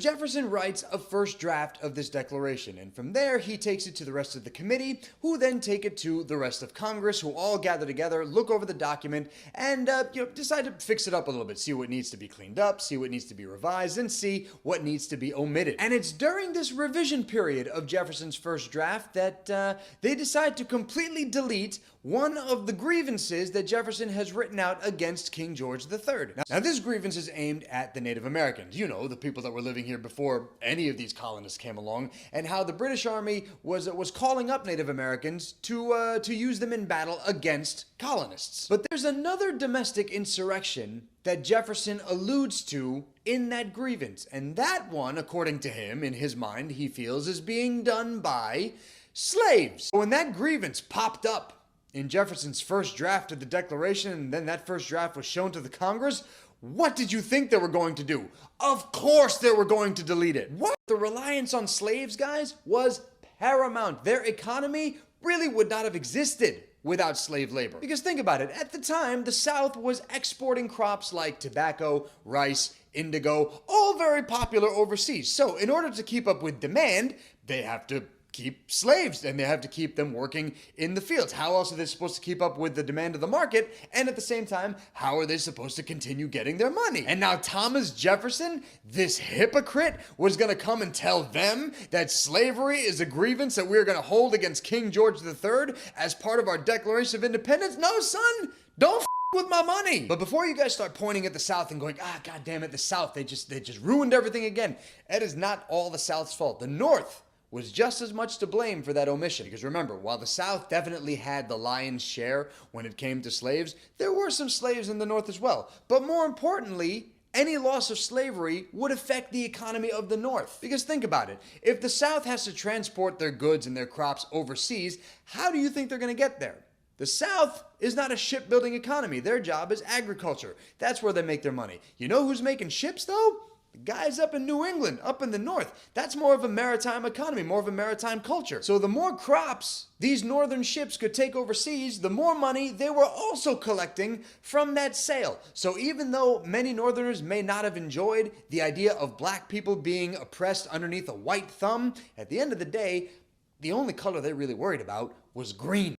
Jefferson writes a first draft of this declaration, and from there he takes it to the rest of the committee, who then take it to the rest of Congress, who all gather together, look over the document, and decide to fix it up a little bit, see what needs to be cleaned up, see what needs to be revised, and see what needs to be omitted. And it's during this revision period of Jefferson's first draft that they decide to completely delete one of the grievances that Jefferson has written out against King George III. Now, this grievance is aimed at the Native Americans, you know, the people that were living here before any of these colonists came along, and how the British Army was calling up Native Americans to use them in battle against colonists. But there's another domestic insurrection that Jefferson alludes to in that grievance, and that one, according to him, in his mind, he feels is being done by slaves. When that grievance popped up in Jefferson's first draft of the Declaration, and then that first draft was shown to the Congress, what did you think they were going to do? Of course they were going to delete it. What? The reliance on slaves, guys, was paramount. Their economy really would not have existed without slave labor. Because think about it, at the time, the South was exporting crops like tobacco, rice, indigo, all very popular overseas. So in order to keep up with demand, they have to keep slaves, and they have to keep them working in the fields. How else are they supposed to keep up with the demand of the market? And at the same time, how are they supposed to continue getting their money? And now Thomas Jefferson, this hypocrite, was going to come and tell them that slavery is a grievance that we're going to hold against King George III as part of our Declaration of Independence? No, son, don't with my money. But before you guys start pointing at the South and going, God damn it, the South, they just ruined everything again. That is not all the South's fault. The North was just as much to blame for that omission. Because remember, while the South definitely had the lion's share when it came to slaves, there were some slaves in the North as well. But more importantly, any loss of slavery would affect the economy of the North. Because think about it, if the South has to transport their goods and their crops overseas, how do you think they're going to get there? The South is not a shipbuilding economy. Their job is agriculture. That's where they make their money. You know who's making ships, though? The guys up in New England, up in the North. That's more of a maritime economy, more of a maritime culture. So the more crops these northern ships could take overseas, the more money they were also collecting from that sale. So even though many northerners may not have enjoyed the idea of black people being oppressed underneath a white thumb, at the end of the day, the only color they really worried about was green.